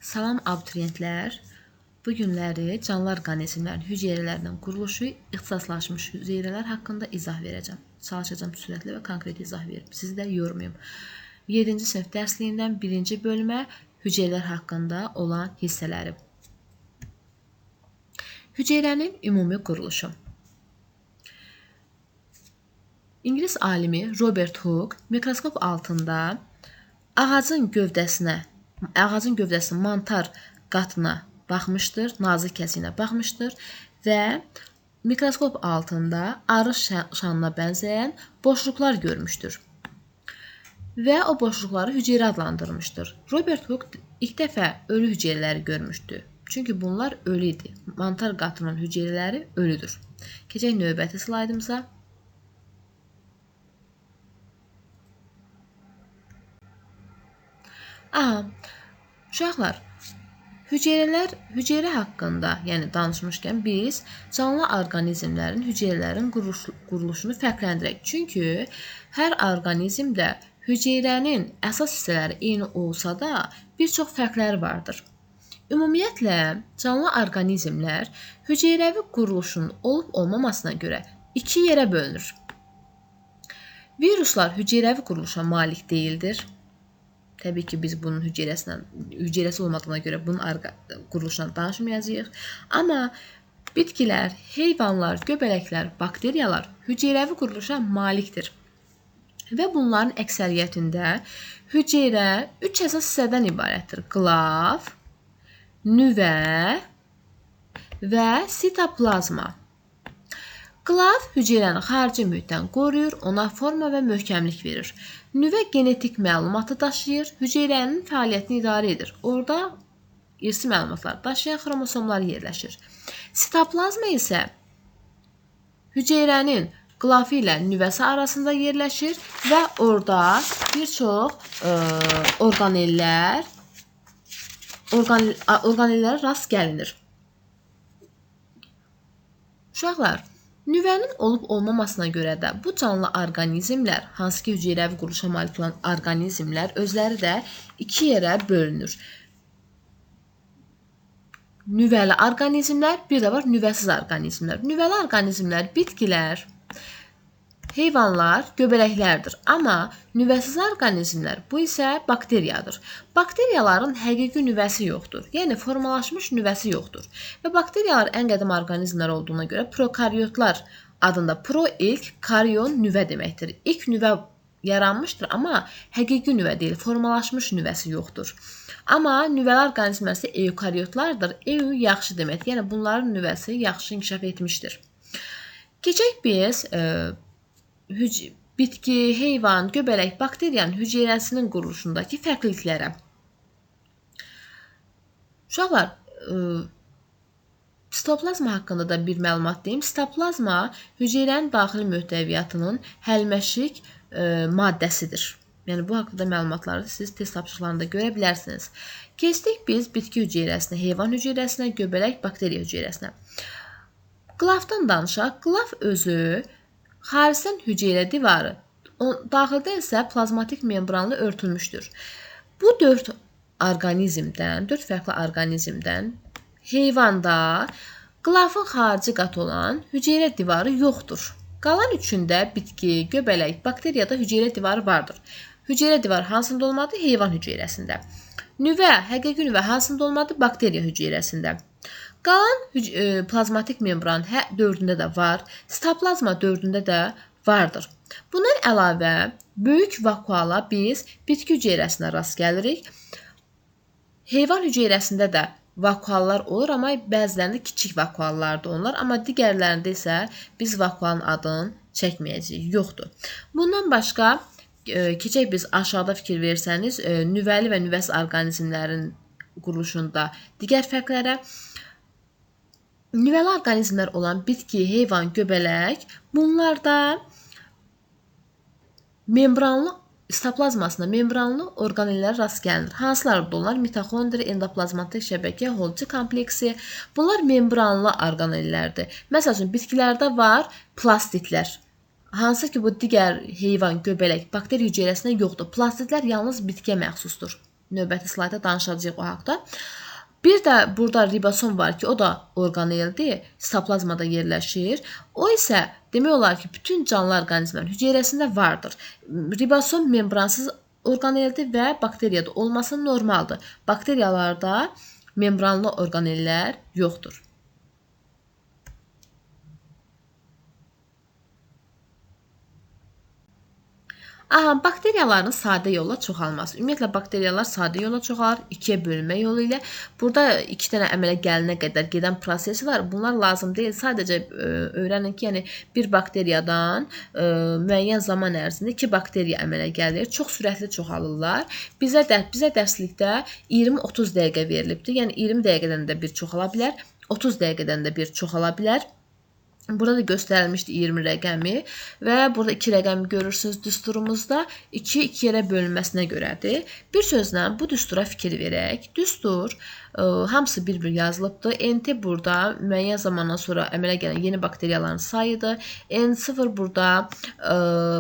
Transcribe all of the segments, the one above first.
Salam abituriyentlər. Bu günləri canlı orqanizmlərin hüceyrələrinin quruluşu, ixtisaslaşmış hüceyrələr haqqında izah verəcəm. Çalışacağım sürətli və konkret izah verib. Sizi də yormayım. 7-ci sinif dərsliyindən 1-ci bölmə hüceyrələr haqqında olan hissələri. Hüceyrənin ümumi quruluşu. İngilis alimi Robert Hooke mikroskop altında ağacın gövdəsinin mantar qatına baxmışdır, nazik kəsiyinə baxmışdır və mikroskop altında arı şanına bənzəyən boşluqlar görmüşdür və o boşluqları hüceyrə adlandırmışdır. Robert Hooke ilk dəfə ölü hüceyrələri görmüşdü. Çünki bunlar ölü idi. Mantar qatının hüceyrələri ölüdür. Keçək növbəti slaydımıza. Uşaqlar, hüceyrə haqqında, yəni danışmışkən biz canlı orqanizmlərin, hüceyrələrin quruluşunu fərqləndirək. Çünki hər orqanizmdə hüceyrənin əsas hissələri eyni olsa da, bir çox fərqləri vardır. Ümumiyyətlə, canlı orqanizmlər hüceyrəvi quruluşun olub-olmamasına görə iki yerə bölünür. Viruslar hüceyrəvi quruluşa malik deyildir. Təbii ki, biz bunun hüceyrəsi olmadığına görə bunun quruluşundan danışmayacağıq. Amma bitkilər, heyvanlar, göbələklər, bakteriyalar hüceyrəvi quruluşa malikdir. Və bunların əksəriyyətində hüceyrə 3 əsas hissədən ibarətdir. Qlaf, nüvə və sitoplazma. Qlaf hüceyrəni xarici mühitdən qoruyur, ona forma və möhkəmlik verir. Nüvə genetik məlumatı daşıyır, hüceyrənin fəaliyyətini idarə edir. Orada irsi məlumatlar daşıyan xromosomlar yerləşir. Sitoplazma isə hüceyrənin qlafı ilə nüvəsi arasında yerləşir və orada bir çox orqanellərə rast gəlinir. Uşaqlar, nüvənin olub-olmamasına görə də bu canlı orqanizmlər, hansı ki hüceyrəvi quruluşa malik olan orqanizmlər özləri də iki yerə bölünür. Nüvəli orqanizmlər, bir də var nüvəsiz orqanizmlər. Nüvəli orqanizmlər bitkilər, heyvanlar, göbələklərdir. Amma nüvəsiz orqanizmlər, bu isə bakteriyadır. Bakteriyaların həqiqi nüvəsi yoxdur. Yəni, formalaşmış nüvəsi yoxdur. Və bakteriyalar ən qədim orqanizmlər olduğuna görə prokaryotlar adında pro ilk, karyon nüvə deməkdir. İlk nüvə yaranmışdır, amma həqiqi nüvə deyil, formalaşmış nüvəsi yoxdur. Amma nüvəli orqanizmlər isə eukaryotlardır. Eu yaxşı deməkdir. Yəni, bunların nüvəsi yaxşı inkişaf etmişdir. Keçək biz bitki, heyvan, göbələk, bakteriyanın hüceyrəsinin quruluşundakı fərqliliklərə. Uşaqlar, sitoplazma haqqında da bir məlumat deyim. Sitoplazma hüceyrənin daxili möhtəviyyatının həlməşik maddəsidir. Yəni, bu haqqında məlumatları siz test tapşırıqlarında görə bilərsiniz. Keçdik biz bitki hüceyrəsinə, heyvan hüceyrəsinə, göbələk, bakteriya hüceyrəsinə. Qlafdan danışaq. Qlaf özü xaricdən hüceyrə divarı, daxildə isə plazmatik membranla örtülmüşdür. Bu 4 fərqli orqanizmdən heyvanda qlafın xarici qatı olan hüceyrə divarı yoxdur. Qalan üçündə bitki, göbələk, bakteriyada hüceyrə divarı vardır. Hüceyrə divarı hansında olmalıdır? Heyvan hüceyrəsində. Nüvə, həqiqi nüvə hansında olmalıdır? Bakteriya hüceyrəsində. Qalan plazmatik membran 4-ündə də var, sitoplazma 4-ündə də vardır. Bundan əlavə, böyük vakuala biz bitki hüceyrəsinə rast gəlirik. Heyvan hüceyrəsində də vakuallar olur, amma bəzilərində kiçik vakuallardır onlar, amma digərlərində isə biz vakualın adını çəkməyəcəyik, yoxdur. Bundan başqa, keçək biz aşağıda fikir versəniz, nüvəli və nüvəsiz orqanizmlərin quruluşunda digər fərqlərə. Nüvəli orqanizmlər olan bitki, heyvan, göbələk, bunlarda sitoplazmasında membranlı orqanellərə rast gəlinir. Hansılardır onlar? Mitoxondri, endoplazmatik şəbəkə, Golgi kompleksi. Bunlar membranlı orqanellərdir. Məsəl üçün, bitkilərdə var plastitlər. Hansı ki, bu digər heyvan, göbələk, bakteriya hüceyrəsində yoxdur. Plastitlər yalnız bitkiyə məxsusdur. Növbəti slayda danışacağıq o haqda. Bir də burada ribosom var ki, o da orqaneldir, sitoplazmada yerləşir. O isə demək olar ki, bütün canlı orqanizmlərin hüceyrəsində vardır. Ribosom membransız orqaneldir və bakteriyada olması normaldır. Bakteriyalarda membranlı orqanellər yoxdur. Bakteriyaların sadə yolla çoxalması. Ümumiyyətlə, bakteriyalar sadə yolla çoxalır, ikiyə bölünmə yolu ilə. Burada 2 dənə əmələ gəlinə qədər gedən prosesi var. Bunlar lazım deyil. Sadəcə öyrənin ki, yəni bir bakteriyadan müəyyən zaman ərzində 2 bakteriya əmələ gəlir. Çox sürətli çoxalırlar. Bizə dərslikdə 20-30 dəqiqə verilibdir. Yəni 20 dəqiqədən də bir çoxala bilər, 30 dəqiqədən də bir çoxala bilər. Burada da göstərilmişdi 20 rəqəmi və burada 2 rəqəmi görürsünüz düsturumuzda. 2 yerə bölünməsinə görədir. Bir sözlə bu düstura fikir verək. Düstur hamısı bir-bir yazılıbdır. NT burada müəyyən zamandan sonra əmələ gələn yeni bakteriyaların sayıdır. N0 burada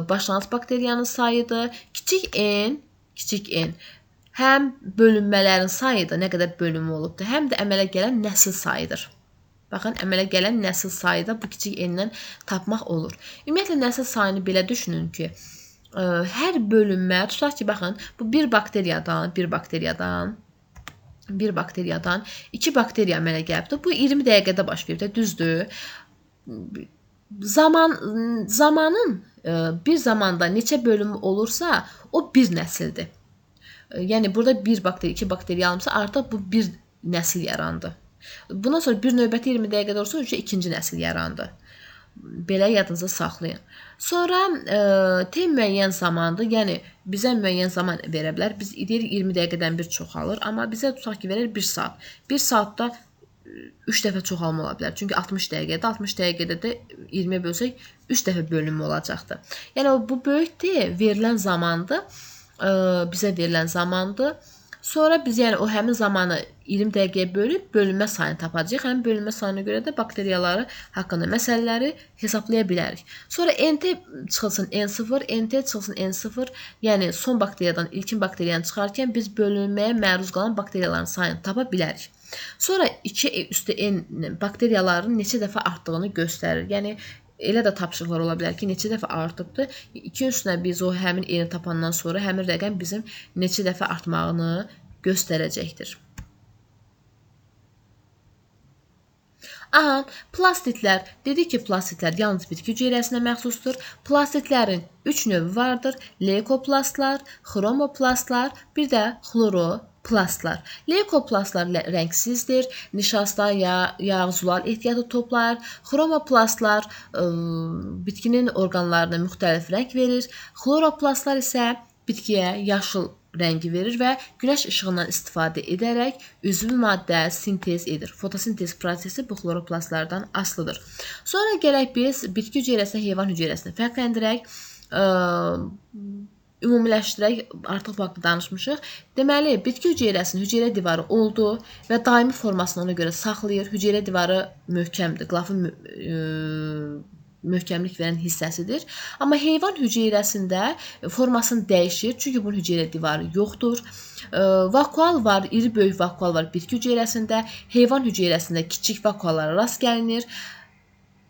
başlanğıc bakteriyanın sayıdır. Kiçik n həm bölünmələrin sayıdır, nə qədər bölünmə olubdur, həm də əmələ gələn nəsil sayıdır. Baxın, əmələ gələn nəsil sayıda bu kiçik n-dən tapmaq olur. Ümumiyyətlə, nəsil sayını belə düşünün ki, hər bölünmə, tutaq ki, baxın, bu bir bakteriyadan 2 bakteriya əmələ gəlibdir. Bu 20 dəqiqədə baş veribdir, düzdür. Zamanın bir zamanda neçə bölümü olursa, o bir nəsildir. Yəni, burada 1 bakteriya, 2 bakteriya alınmışsa, artıq bu bir nəsil yarandı. Bundan sonra bir növbəti 20 dəqiqədə olsa, ikinci nəsil yarandı. Belə yadınıza saxlayın. Sonra T müəyyən zamandır, yəni bizə müəyyən zaman verə bilər. Biz deyirik 20 dəqiqədən bir çoxalır, amma bizə tutaq ki, verir 1 saat. 1 saatda 3 dəfə çoxalma ola bilər. Çünki 60 dəqiqədə, 60 dəqiqədə də 20-yə bölsək 3 dəfə bölünmə olacaqdır. Yəni bu böyükdür, verilən zamandır, bizə verilən zamandır. Sonra biz yəni o həmin zamanı 20 dəqiqəyə bölüb bölünmə sayını tapacağıq. Həmin bölünmə sayına görə də bakteriyaları haqqında məsələləri hesablaya bilərik. Sonra NT çıxılsın N0, NT çıxılsın N0, yəni son bakteriyadan ilkin bakteriyanı çıxarkən biz bölünməyə məruz qalan bakteriyaların sayını tapa bilərik. Sonra 2 üstü N bakteriyaların neçə dəfə artdığını göstərir. Yəni elə də tapşırıqlar ola bilər ki, neçə dəfə artıbdır. 2 üstünə biz o həmin eni tapandan sonra həmin rəqəm bizim neçə dəfə artmağını göstərəcəkdir. Plastitlər. Dedik ki, plastitlər yalnız bitki hüceyrəsinə məxsusdur. Plastitlərin 3 növü vardır. Leykoplastlar, xromoplastlar, bir də xloroplastlar. Leykoplastlar rəngsizdir. Nişasta, yağ, zülal ehtiyatı toplayır. Xromoplastlar bitkinin orqanlarına müxtəlif rəng verir. Xloroplastlar isə bitkiyə yaşıl rəngi verir və günəş işığından istifadə edərək üzvü maddə sintez edir. Fotosintez prosesi bu xloroplastlardan asılıdır. Sonra gələk biz bitki hüceyrəsini heyvan hüceyrəsini fərqləndirək, ümumiləşdirək, artıq vaxtda danışmışıq. Deməli, bitki hüceyrəsinin hüceyrə divarı oldu və daimi formasını ona görə saxlayır. Hüceyrə divarı möhkəmdir, qlafın möhkəmlik verən hissəsidir. Amma heyvan hüceyrəsində formasını dəyişir, çünki bunun hüceyrə divarı yoxdur. Vakual var, iri böyük vakual var bitki hüceyrəsində, heyvan hüceyrəsində kiçik vakuallara rast gəlinir.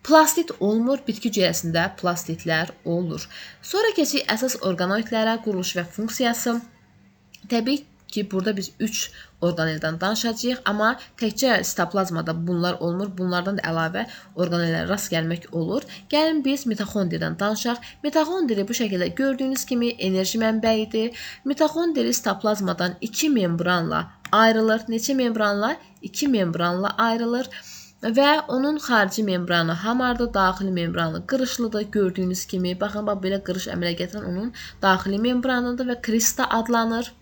Plastit olmur, bitki hüceyrəsində plastitlər olur. Sonra keçək əsas orqanoidlərə, quruluş və funksiyası. Təbii ki, burada biz 3 orqaneldən danışacağıq, amma təkcə sitoplazmada bunlar olmur. Bunlardan da əlavə orqanellərə rast gəlmək olur. Gəlin biz mitoxondriydən danışaq. Mitoxondriya bu şəkildə gördüyünüz kimi enerji mənbəyidir. Mitoxondriya sitoplazmadan 2 membranla ayrılır. Neçə membranla? 2 membranla ayrılır. Və onun xarici membranı hamardır, daxili membranı qırışlıdır. Gördüyünüz kimi, baxın, belə qırış əmələ gətirən onun daxili membranıdır və krista adlanır.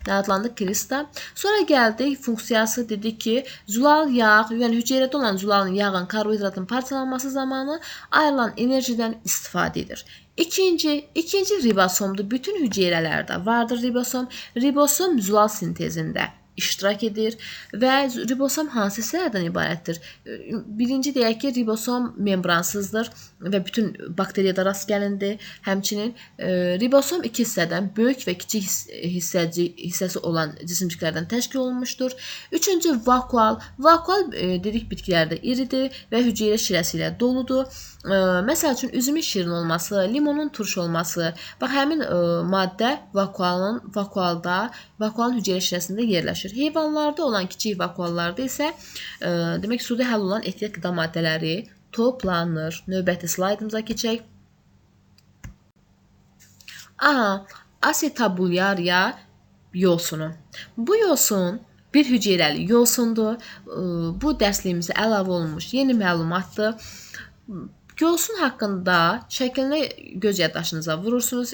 Nə adlandı? Krista. Sonra gəldik funksiyası, dedik ki, zülal yağ, yəni hüceyrədə olan zülalın yağın, karbohidratın parçalanması zamanı ayrılan enerjidən istifadə edir. İkinci ribosomdur. Bütün hüceyrələrdə vardır ribosom. Ribosom zülal sintezində iştirak edir və ribosom hansı hissələrdən ibarətdir? Birinci deyək ki, ribosom membransızdır və bütün bakteriyada rast gəlindi. Həmçinin ribosom iki hissədən, böyük və kiçik hissəsi olan cisimciklərdən təşkil olunmuşdur. Üçüncü vakual. Vakual dedik bitkilərdə iridir və hüceyrə şirəsi ilə doludur. Məsəl üçün üzümün şirin olması, limonun turş olması, bax həmin maddə vakualın hüceyrə şirəsində yerləşir. Heyvanlarda olan kiçik vakuallarda isə demək suda həll olan ehtiyat qida maddələri toplanır. Növbəti slaydımıza keçək. Asetabulariya yosunu. Bu yosun bir hüceyrəli yosundur. Bu dərsliyimizə əlavə olunmuş yeni məlumatdır. Yosun haqqında şəklinə göz yaddaşınıza vurursunuz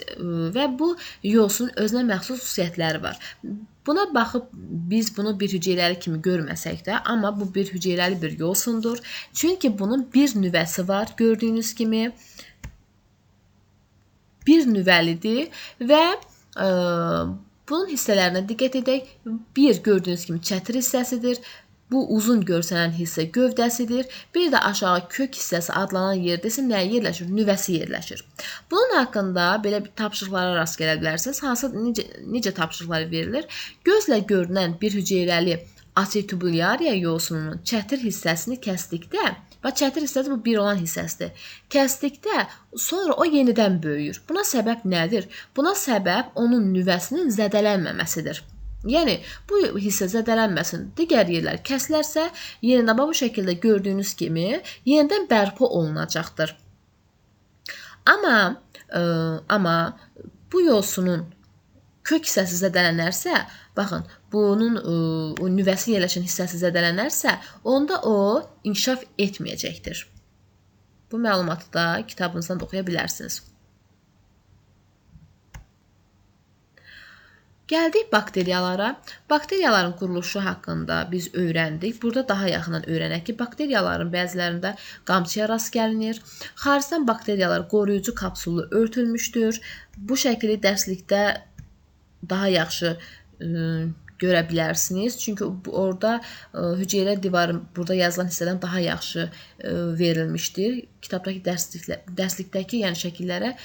və bu yosun özünə məxsus xüsusiyyətləri var. Buna baxıb biz bunu bir hüceyrəli kimi görməsək də, amma bu bir hüceyrəli bir yosundur. Çünki bunun bir nüvəsi var, gördüyünüz kimi. Bir nüvəlidir və bunun hissələrinə diqqət edək. Bir, gördüyünüz kimi çətir hissəsidir. Bu uzun görsənən hissə gövdəsidir. Bir də aşağı kök hissəsi adlanan yerdə isə nə yerləşir? Nüvəsi yerləşir. Bunun haqqında belə bir tapşırıqlara rast gələ bilərsiniz. Necə tapşırıqlar verilir? Gözlə görünən bir hüceyrəli asetabulariya yosununun çətir hissəsini kəsdikdə, bax çətir hissəsi bu bir olan hissəsidir. Kəsdikdə sonra o yenidən böyüyür. Buna səbəb nədir? Buna səbəb onun nüvəsinin zədələnməməsidir. Yəni, bu hissə zədələnməsin, digər yerlər kəsilərsə, yenidən bu şəkildə gördüyünüz kimi yenidən bərpa olunacaqdır. Amma bu yosunun kök hissəsi zədələnərsə, baxın, bunun nüvəsi yerləşən hissəsi zədələnərsə, onda o inkişaf etməyəcəkdir. Bu məlumatı da kitabınızdan da oxuya bilərsiniz. Gəldik bakteriyalara. Bakteriyaların quruluşu haqqında biz öyrəndik. Burada daha yaxından öyrənək ki, bakteriyaların bəzilərində qamçıya rast gəlinir. Xaricdən bakteriyalar qoruyucu kapsullu örtülmüşdür. Bu şəkili dərslikdə daha yaxşı görə bilərsiniz. Çünki orada hüceyrə divarı burada yazılan hissədən daha yaxşı verilmişdir. Kitabdakı dərslikdəki yəni şəkillərə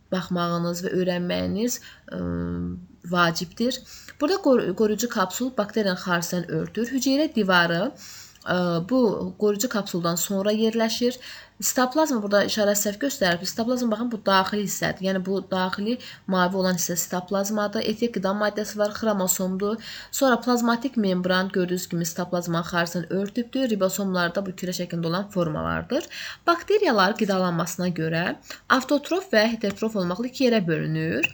baxmağınız və öyrənməyiniz vacibdir. Burada qoruyucu kapsul bakteriyanın xaricdən örtür. Hüceyrə divarı bu qoruyucu kapsuldan sonra yerləşir. Sitoplazma burada işarə səhv göstərir. Sitoplazma baxın bu daxili hissədir. Yəni bu daxili mavi olan hissə sitoplazmadır. Ehtiyat qida maddəsi var, xromosomdur. Sonra plazmatik membran gördüyünüz kimi sitoplazmanın xaricdən örtübdür. Ribosomlarda bu kürə şəklində olan formalardır. Bakteriyalar qidalanmasına görə avtotrof və heterotrof olmaqla iki yerə bölünür.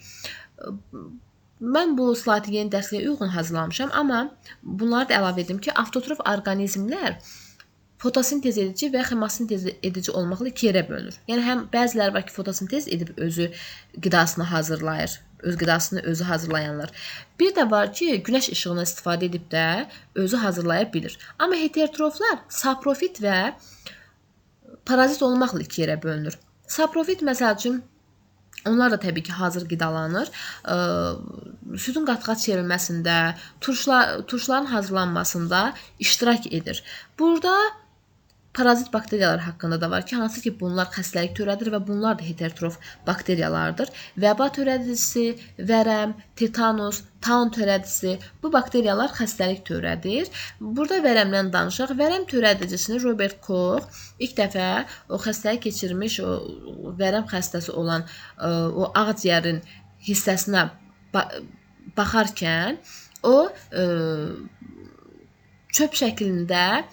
Mən bu slaytı yeni dərsliyə uyğun hazırlamışam, amma bunları da əlavə edim ki, avtotrof orqanizmlər fotosintez edici və xemosintez edici olmaqla iki yerə bölünür. Yəni həm bəziləri var ki, fotosintez edib özü qidasını hazırlayır, öz qidasını özü hazırlayanlar. Bir də var ki, günəş işığından istifadə edib də özü hazırlaya bilir. Amma heterotroflar saprofit və parazit olmaqla iki yerə bölünür. Saprofit məsəl üçün onlar da təbii ki, hazır qidalanır. Südün qat-qat çevrilməsində, turşların hazırlanmasında iştirak edir. Burada parazit bakteriyalar haqqında da var ki, hansı ki bunlar xəstəlik törədir və bunlar da heterotrof bakteriyalardır. Vəba törədicisi, vərəm, tetanus, taun törədicisi bu bakteriyalar xəstəlik törədir. Burada vərəmdən danışaq. Vərəm törədicisini Robert Koch ilk dəfə o xəstəlik keçirmiş, o vərəm xəstəsi olan o ağciyərin hissəsinə baxarkən o çöp şəklində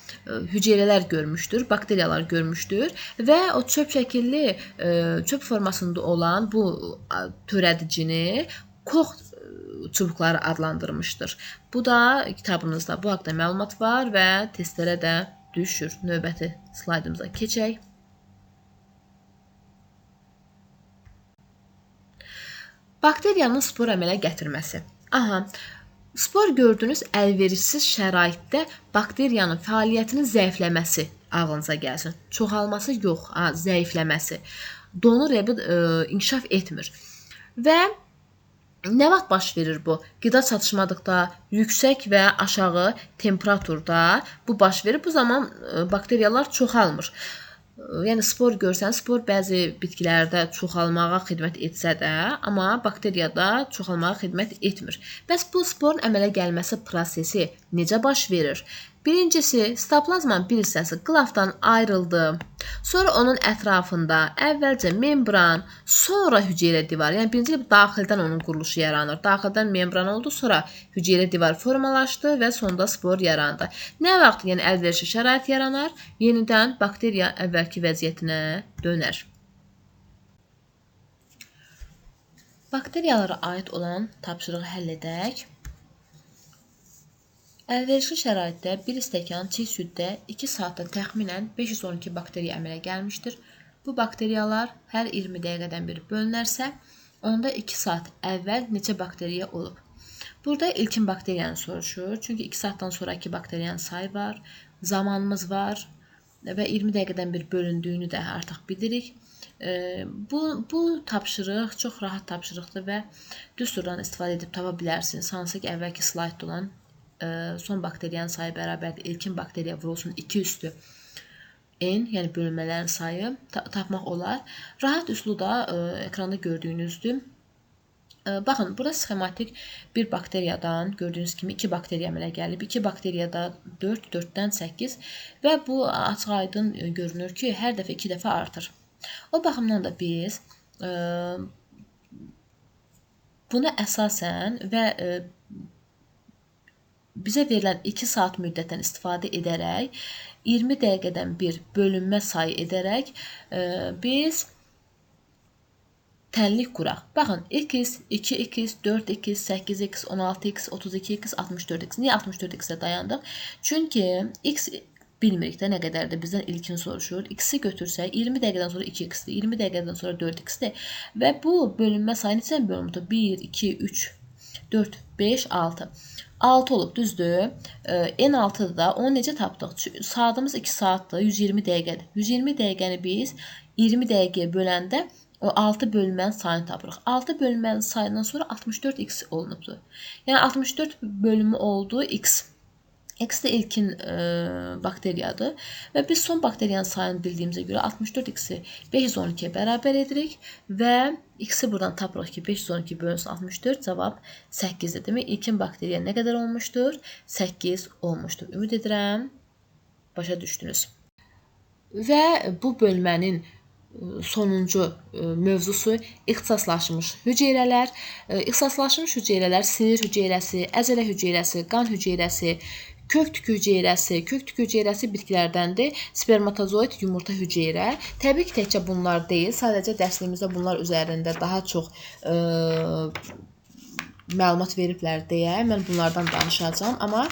hüceyrələr görmüşdür, bakteriyalar görmüşdür və o çöp şəkilli, çöp formasında olan bu törədicini Koch çubuqları adlandırmışdır. Bu da kitabınızda bu haqda məlumat var və testlərə də düşür. Növbəti slaydımıza keçək. Bakteriyanın spor əmələ gətirməsi. Spor gördüyünüz əlverişsiz şəraitdə bakteriyanın fəaliyyətinin zəifləməsi ağlınıza gəlsin. Çoxalması yox, zəifləməsi. Donur inkişaf etmir. Və Nə vaxt baş verir bu? Qida çatışmadıqda, yüksək və aşağı temperaturda bu baş verir. Bu zaman bakteriyalar çoxalmır. Yəni spor görsən, spor bəzi bitkilərdə çoxalmağa xidmət etsə də, amma bakteriyada çoxalmağa xidmət etmir. Bəs bu sporun əmələ gəlməsi prosesi necə baş verir? Birincisi, sitoplazmanın bir hissəsi qılafdan ayrıldı. Sonra onun ətrafında əvvəlcə membran, sonra hüceyrə divarı. Yəni birinci daxildən onun quruluşu yaranır. Daxildən membran oldu, sonra hüceyrə divarı formalaşdı və sonda spor yarandı. Nə vaxt yəni əlverişli şərait yaranar? Yenidən bakteriya əvvəlki vəziyyətinə dönər. Bakteriyalara aid olan tapşırığı həll edək. Əlverişli şəraitdə 1 stəkan çiy süddə 2 saatda təxminən 512 bakteriya əmələ gəlmişdir. Bu bakteriyalar hər 20 dəqiqədən bir bölünərsə, onda 2 saat əvvəl neçə bakteriya olub? Burada ilkin bakteriyanı soruşur. Çünki 2 saatdan sonraki bakteriyanın sayı var, zamanımız var və 20 dəqiqədən bir bölündüyünü də artıq bilirik. Bu tapşırıq çox rahat tapşırıqdır və düsturdan istifadə edib tapa bilərsiniz. Hansı ki, əvvəlki slaydda olan son bakteriyanın sayı bərabərdir. İlkin bakteriya vurulsun 2 üstü n, yəni bölünmələrin sayı tapmaq olar. Rahat üsluda ekranda gördüyünüzdür. Baxın, burada sxematik bir bakteriyadan gördüyünüz kimi 2 bakteriya əmələ gəlib. 2 bakteriyada 4, 4-dən 8 və bu açıq aydın görünür ki, hər dəfə 2 dəfə artır. O baxımdan da biz buna əsasən və bizə verilən 2 saat müddətdən istifadə edərək, 20 dəqiqədən bir bölünmə sayı edərək biz tənlik quraq. Baxın, x, 2x, 4x, 8x, 16x, 32x, 64x. Niyə 64x-də dayandıq? Çünki x bilmirik də nə qədərdir, bizdən ilkin soruşur. X-i götürsək, 20 dəqiqədən sonra 2x-dir, 20 dəqiqədən sonra 4x-dir və bu bölünmə sayı neçədən bölünmüşdür? 1, 2, 3, 4, 5, 6. 6 olub, düzdür. N6-da da onu necə tapdıq? Saatımız 2 saatdır, 120 dəqiqədir. 120 dəqiqəni biz 20 dəqiqəyə böləndə o 6 bölünmənin sayını tapırıq. 6 bölünmənin sayından sonra 64x olunubdur. Yəni 64 bölümü oldu x. X də ilkin bakteriyadır və biz son bakteriyanın sayını bildiyimizə görə 64x-i 512-yə bərabər edirik və x-i buradan tapırıq ki, 512 bölünsün 64, cavab 8-dir. Demək, ilkin bakteriya nə qədər olmuşdur? 8 olmuşdur. Ümid edirəm, başa düşdünüz. Və bu bölmənin sonuncu mövzusu ixtisaslaşmış hüceyrələr. İxtisaslaşmış hüceyrələr sinir hüceyrəsi, əzələ hüceyrəsi, qan hüceyrəsi, kök tükü hüceyrəsi. Kök tükü hüceyrəsi bitkilərdəndir. Spermatozoid yumurta hüceyrə. Təbii ki, təkcə bunlar deyil. Sadəcə dərsliyimizdə bunlar üzərində daha çox məlumat veriblər deyə mən bunlardan danışacağam. Amma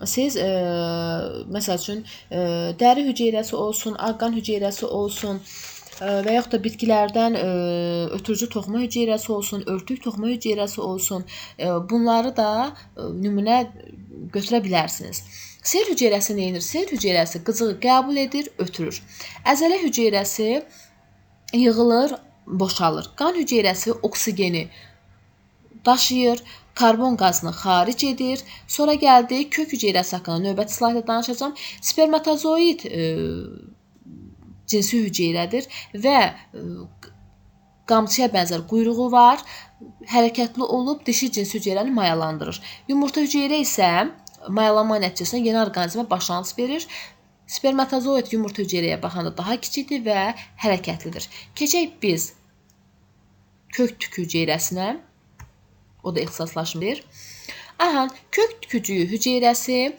siz məsəl üçün dəri hüceyrəsi olsun, ağqan hüceyrəsi olsun və yaxud da bitkilərdən ötürücü toxuma hüceyrəsi olsun, örtük toxuma hüceyrəsi olsun, bunları da nümunə götürə bilərsiniz. Sel hüceyrəsi nə edir? Sel hüceyrəsi qızığı qəbul edir, ötürür. Əzələ hüceyrəsi yığılır, boşalır. Qan hüceyrəsi oksigeni daşıyır, karbon qazını xaric edir. Sonra gəldi kök hüceyrəsi haqqında növbəti slayda danışacağam. Spermatozoid cinsi hüceyrədir və qamçıya bənzər quyruğu var, hərəkətli olub dişi cinsi hüceyrəni mayalandırır. Yumurta hüceyrə isə mayalanma nəticəsində yeni orqanizmə başlanğıc verir. Spermatozoid yumurta hüceyrəyə baxanda daha kiçikdir və hərəkətlidir. Keçək biz kök tükü hüceyrəsinə. O da ixtisaslaşmışdır. Aha, kök tükücüyü hüceyrəsi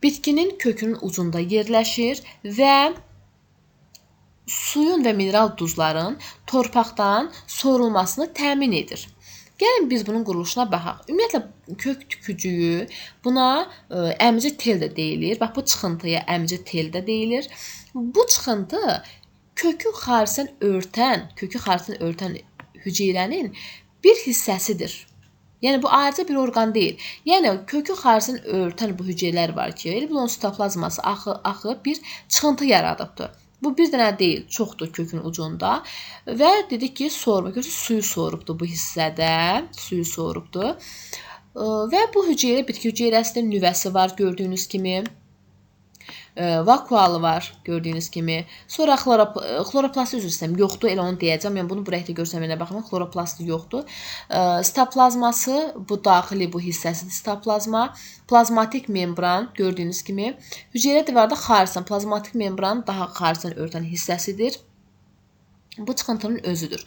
bitkinin kökünün ucunda yerləşir və suyun və mineral duzların torpaqdan sorulmasını təmin edir. Gəlin biz bunun quruluşuna baxaq. Ümumiyyətlə, kök tükücüyü buna əmici tel də deyilir. Bax, bu çıxıntıya əmici tel də deyilir. Bu çıxıntı kökü xaricdən örtən hüceyrənin bir hissəsidir. Yəni, bu ayrıca bir orqan deyil. Yəni, kökü xaricdən örtən bu hüceyrələr var ki, bunun sitoplazması axı bir çıxıntı yaradıbdır. Bu bir dənə deyil, çoxdur kökün ucunda. Və dedik ki, sorma. Görürsüz, suyu sorubdu bu hissədə. Suyu sorubdu. Və bu hüceyrə bitki hüceyrəsinin nüvəsi var, gördüyünüz kimi. Vakualı var, gördüyünüz kimi. Sonra xloroplastı üzr istəyirəm, yoxdur, elə onu deyəcəm. Yəni bunu bu rəngdə görsəməyinə baxmayın, xloroplastı yoxdur. Sitoplazması, bu daxili bu hissəsidir sitoplazma. Plazmatik membran, gördüyünüz kimi. Hüceyrə divarda xariçdən, plazmatik membranın daha xariçdən örtən hissəsidir. Bu çıxıntının özüdür.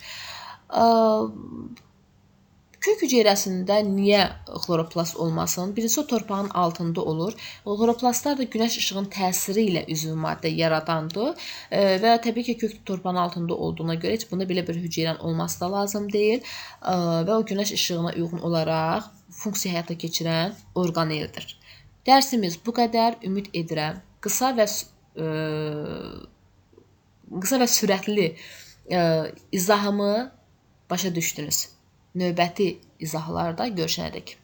Kök hüceyrəsində niyə xloroplast olmasın? Birincisi, o torpağın altında olur. Xloroplastlar da günəş işığının təsiri ilə üzvü maddə yaradandır. Və təbii ki, kök torpağın altında olduğuna görə heç bunda belə bir hüceyrənin olması da lazım deyil. Və o günəş işığına uyğun olaraq funksiya həyata keçirən orqaneldir. Dərsimiz bu qədər. Ümid edirəm, qısa və sürətli izahımı başa düşdünüz. Növbəti izahlarda görüşənədək.